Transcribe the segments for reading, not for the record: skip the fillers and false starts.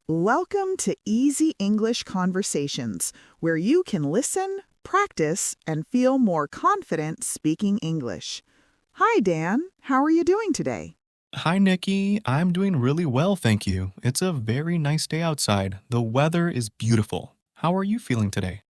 Welcome to Easy English Conversations, where you can listen, practice, and feel more confident speaking English. Hi, Dan. How are you doing today? Hi, Nikki. I'm doing really well, thank you. It's a very nice day outside. The weather is beautiful. How are you feeling today?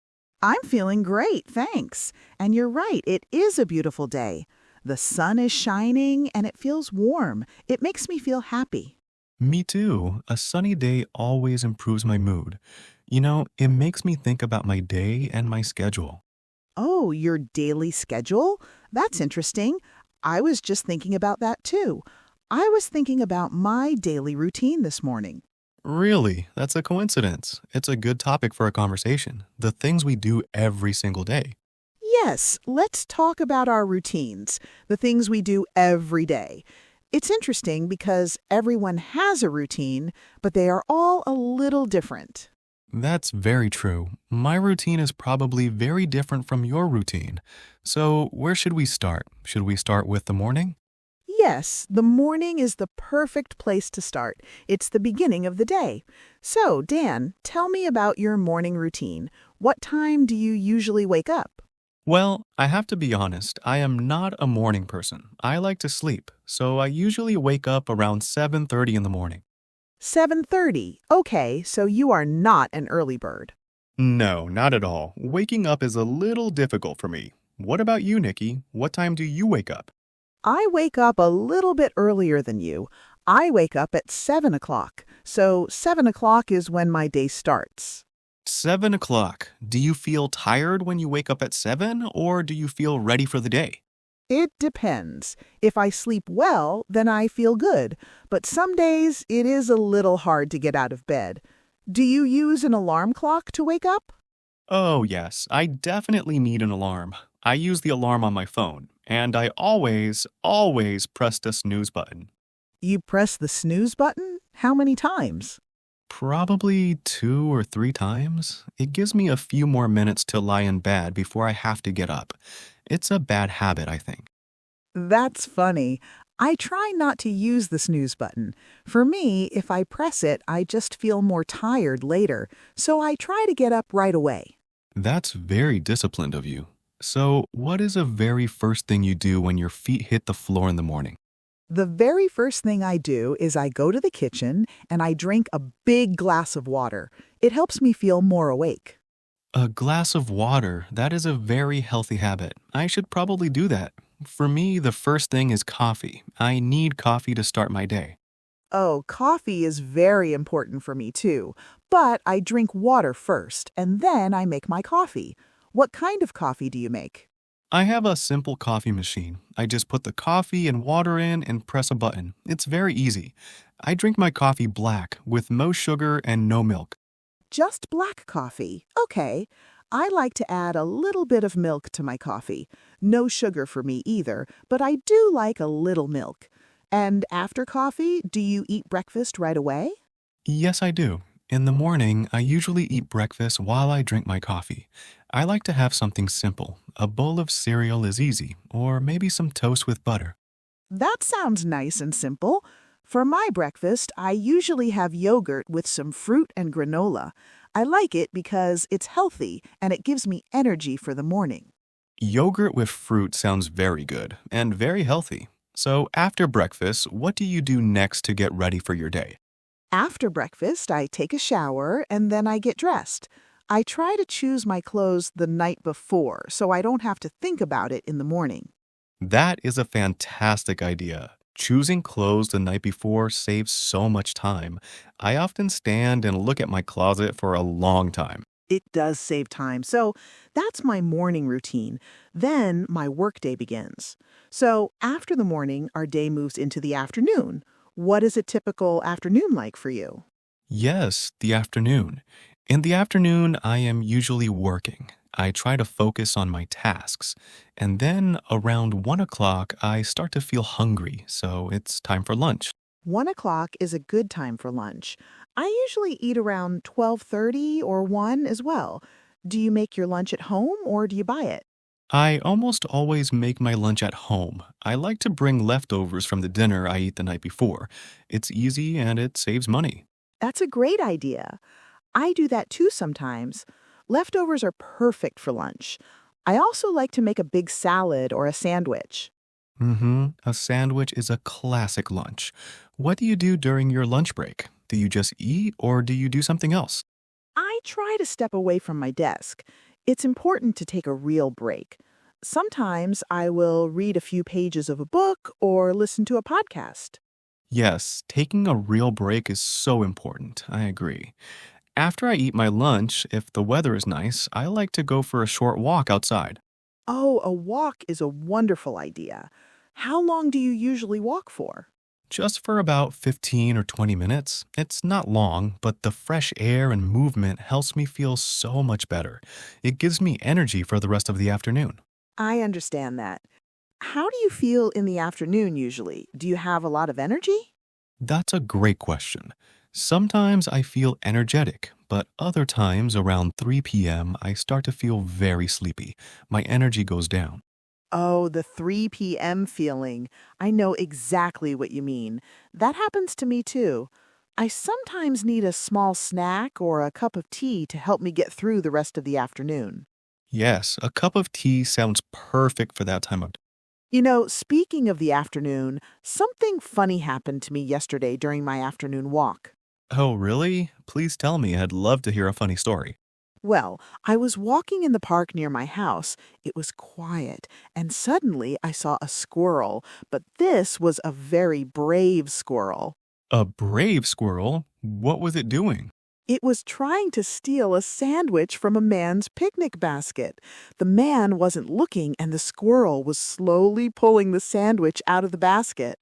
I'm feeling great, thanks. And you're right, it is a beautiful day. The sun is shining and it feels warm. It makes me feel happy. Me too. A sunny day always improves my mood. It makes me think about my day and my schedule. Oh, your daily schedule? That's interesting. I was just thinking about that too. I was thinking about my daily routine this morning. Really, that's a coincidence. It's a good topic for a conversation. The things we do every single day. Yes, let's talk about our routines, the things we do every day. It's interesting because everyone has a routine, but they are all a little different. That's very true. My routine is probably very different from your routine. So, where should we start? Should we start with the morning? Yes, the morning is the perfect place to start. It's the beginning of the day. So, Dan, tell me about your morning routine. What time do you usually wake up? Well, I have to be honest, I am not a morning person. I like to sleep, so I usually wake up around 7:30 in the morning. 7:30. Okay, so you are not an early bird. No, not at all. Waking up is a little difficult for me. What about you, Nikki? What time do you wake up? I wake up a little bit earlier than you. I wake up at 7 o'clock, so 7 o'clock is when my day starts. 7 o'clock. Do you feel tired when you wake up at 7, or do you feel ready for the day? It depends. If I sleep well, then I feel good, but some days it is a little hard to get out of bed. Do you use an alarm clock to wake up? Oh, yes, I definitely need an alarm. I use the alarm on my phone, and I always press the snooze button. You press the snooze button? How many times? Probably 2 or 3 times. It gives me a few more minutes to lie in bed before I have to get up. It's a bad habit, I think. That's funny. I try not to use the snooze button. For me, if I press it, I just feel more tired later, so I try to get up right away. That's very disciplined of you. So, what is the very first thing you do when your feet hit the floor in the morning? The very first thing I do is I go to the kitchen and I drink a big glass of water. It helps me feel more awake. A glass of water, that is a very healthy habit. I should probably do that. For me, the first thing is coffee. I need coffee to start my day. Oh, coffee is very important for me too. But I drink water first and then I make my coffee. What kind of coffee do you make? I have a simple coffee machine. I just put the coffee and water in and press a button. It's very easy. I drink my coffee black with no sugar and no milk. Just black coffee. Okay. I like to add a little bit of milk to my coffee. No sugar for me either, but I do like a little milk. And after coffee, do you eat breakfast right away? Yes, I do. In the morning, I usually eat breakfast while I drink my coffee. I like to have something simple. A bowl of cereal is easy, or maybe some toast with butter. That sounds nice and simple. For my breakfast, I usually have yogurt with some fruit and granola. I like it because it's healthy and it gives me energy for the morning. Yogurt with fruit sounds very good and very healthy. So, after breakfast, what do you do next to get ready for your day? After breakfast, I take a shower and then I get dressed. I try to choose my clothes the night before so I don't have to think about it in the morning. That is a fantastic idea. Choosing clothes the night before saves so much time. I often stand and look at my closet for a long time. It does save time. So that's my morning routine. Then my workday begins. So after the morning, our day moves into the afternoon. What is a typical afternoon like for you? Yes, the afternoon. In the afternoon, I am usually working. I try to focus on my tasks. And then around 1 o'clock, I start to feel hungry, so it's time for lunch. 1 o'clock is a good time for lunch. I usually eat around 12:30 or 1 as well. Do you make your lunch at home or do you buy it? I almost always make my lunch at home. I like to bring leftovers from the dinner I eat the night before. It's easy and it saves money. That's a great idea. I do that too sometimes. Leftovers are perfect for lunch. I also like to make a big salad or a sandwich. A sandwich is a classic lunch. What do you do during your lunch break? Do you just eat or do you do something else? I try to step away from my desk. It's important to take a real break. Sometimes I will read a few pages of a book or listen to a podcast. Yes, taking a real break is so important. I agree. After I eat my lunch, if the weather is nice, I like to go for a short walk outside. Oh, a walk is a wonderful idea. How long do you usually walk for? Just for about 15 or 20 minutes. It's not long, but the fresh air and movement helps me feel so much better. It gives me energy for the rest of the afternoon. I understand that. How do you feel in the afternoon usually? Do you have a lot of energy? That's a great question. Sometimes I feel energetic, but other times around 3 p.m., I start to feel very sleepy. My energy goes down. Oh, the 3 p.m. feeling. I know exactly what you mean. That happens to me too. I sometimes need a small snack or a cup of tea to help me get through the rest of the afternoon. Yes, a cup of tea sounds perfect for that time of day. Speaking of the afternoon, something funny happened to me yesterday during my afternoon walk. Oh, really? Please tell me. I'd love to hear a funny story. Well, I was walking in the park near my house. It was quiet, and suddenly I saw a squirrel, but this was a very brave squirrel. A brave squirrel? What was it doing? It was trying to steal a sandwich from a man's picnic basket. The man wasn't looking, and the squirrel was slowly pulling the sandwich out of the basket.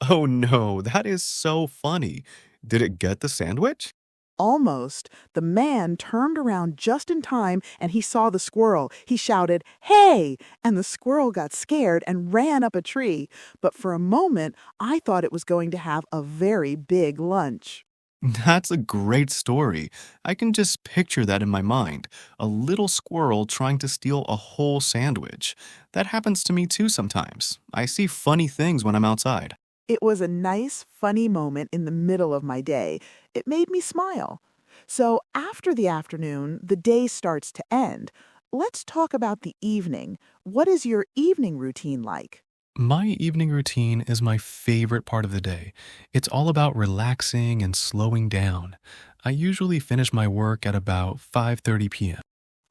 Oh no, that is so funny. Did it get the sandwich? Almost. The man turned around just in time and he saw the squirrel. He shouted, "Hey!" And the squirrel got scared and ran up a tree. But for a moment, I thought it was going to have a very big lunch. That's a great story. I can just picture that in my mind. A little squirrel trying to steal a whole sandwich. That happens to me too sometimes. I see funny things when I'm outside. It was a nice, funny moment in the middle of my day. It made me smile. So after the afternoon, the day starts to end. Let's talk about the evening. What is your evening routine like? My evening routine is my favorite part of the day. It's all about relaxing and slowing down. I usually finish my work at about 5:30 p.m.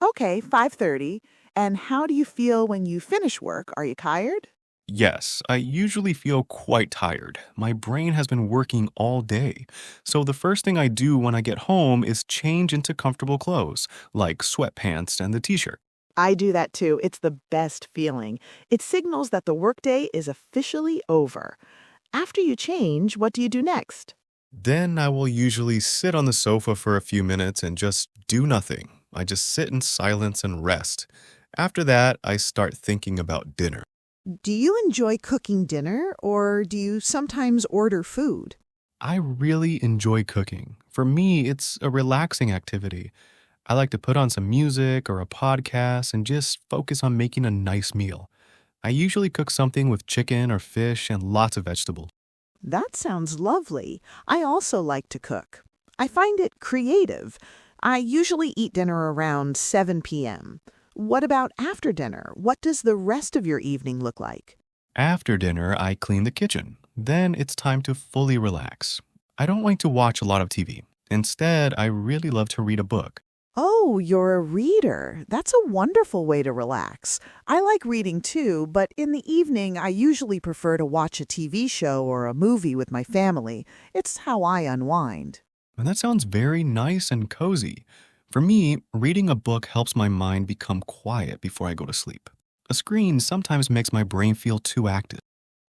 Okay, 5:30. And how do you feel when you finish work? Are you tired? Yes, I usually feel quite tired. My brain has been working all day. So the first thing I do when I get home is change into comfortable clothes, like sweatpants and the t-shirt. I do that too. It's the best feeling. It signals that the workday is officially over. After you change, what do you do next? Then I will usually sit on the sofa for a few minutes and just do nothing. I just sit in silence and rest. After that, I start thinking about dinner. Do you enjoy cooking dinner or do you sometimes order food? I really enjoy cooking. For me, it's a relaxing activity. I like to put on some music or a podcast and just focus on making a nice meal. I usually cook something with chicken or fish and lots of vegetables. That sounds lovely. I also like to cook. I find it creative. I usually eat dinner around 7 p.m. What about after dinner? What does the rest of your evening look like? After dinner, I clean the kitchen. Then it's time to fully relax. I don't like to watch a lot of TV. Instead, I really love to read a book. Oh, you're a reader. That's a wonderful way to relax. I like reading too, but in the evening, I usually prefer to watch a TV show or a movie with my family. It's how I unwind. And that sounds very nice and cozy. For me, reading a book helps my mind become quiet before I go to sleep. A screen sometimes makes my brain feel too active.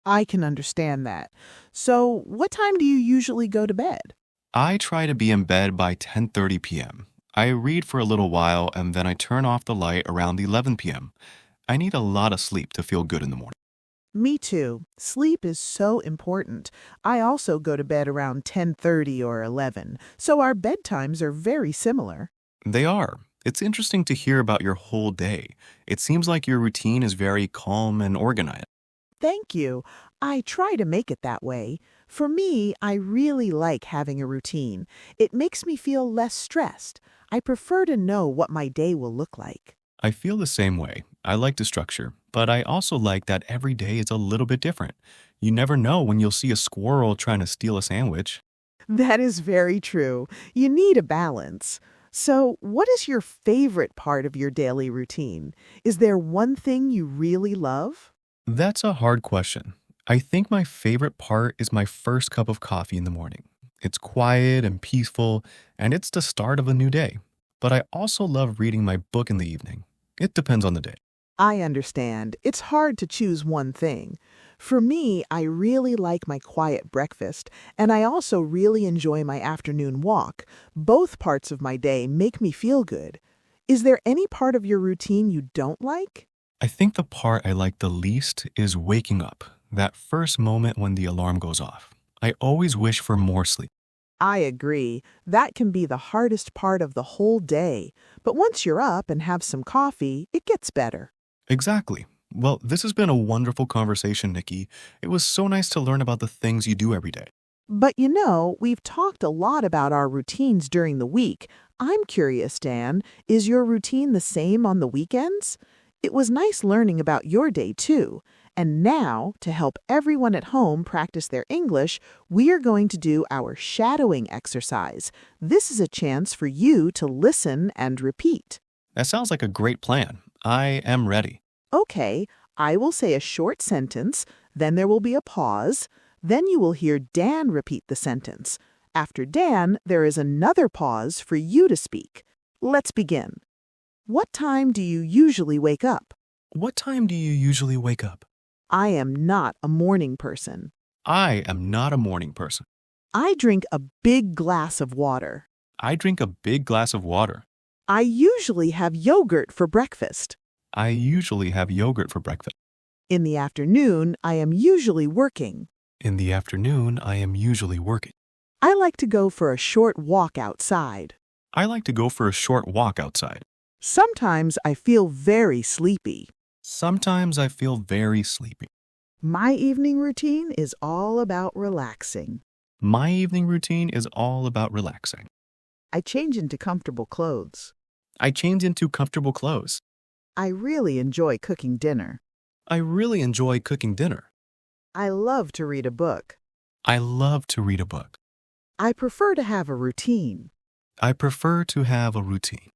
I can understand that. So, what time do you usually go to bed? I try to be in bed by 10:30 p.m. I read for a little while and then I turn off the light around 11 p.m. I need a lot of sleep to feel good in the morning. Me too. Sleep is so important. I also go to bed around 10:30 or 11, so our bedtimes are very similar. They are. It's interesting to hear about your whole day. It seems like your routine is very calm and organized. Thank you. I try to make it that way. For me, I really like having a routine. It makes me feel less stressed. I prefer to know what my day will look like. I feel the same way. I like the structure, but I also like that every day is a little bit different. You never know when you'll see a squirrel trying to steal a sandwich. That is very true. You need a balance. So, what is your favorite part of your daily routine? Is there one thing you really love? That's a hard question. I think my favorite part is my first cup of coffee in the morning. It's quiet and peaceful, and it's the start of a new day. But I also love reading my book in the evening. It depends on the day. I understand. It's hard to choose one thing. For me, I really like my quiet breakfast, and I also really enjoy my afternoon walk. Both parts of my day make me feel good. Is there any part of your routine you don't like? I think the part I like the least is waking up, that first moment when the alarm goes off. I always wish for more sleep. I agree. That can be the hardest part of the whole day. But once you're up and have some coffee, it gets better. Exactly. Well, this has been a wonderful conversation, Nikki. It was so nice to learn about the things you do every day. But we've talked a lot about our routines during the week. I'm curious, Dan, is your routine the same on the weekends? It was nice learning about your day, too. And now, to help everyone at home practice their English, we are going to do our shadowing exercise. This is a chance for you to listen and repeat. That sounds like a great plan. I am ready. Okay, I will say a short sentence, then there will be a pause. Then you will hear Dan repeat the sentence. After Dan, there is another pause for you to speak. Let's begin. What time do you usually wake up? What time do you usually wake up? I am not a morning person. I am not a morning person. I drink a big glass of water. I drink a big glass of water. I usually have yogurt for breakfast. I usually have yogurt for breakfast. In the afternoon, I am usually working. In the afternoon, I am usually working. I like to go for a short walk outside. I like to go for a short walk outside. Sometimes I feel very sleepy. Sometimes I feel very sleepy. My evening routine is all about relaxing. My evening routine is all about relaxing. I change into comfortable clothes. I change into comfortable clothes. I really enjoy cooking dinner. I really enjoy cooking dinner. I love to read a book. I love to read a book. I prefer to have a routine. I prefer to have a routine.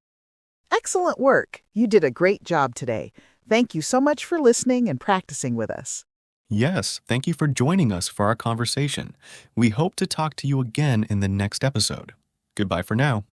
Excellent work. You did a great job today. Thank you so much for listening and practicing with us. Yes, thank you for joining us for our conversation. We hope to talk to you again in the next episode. Goodbye for now.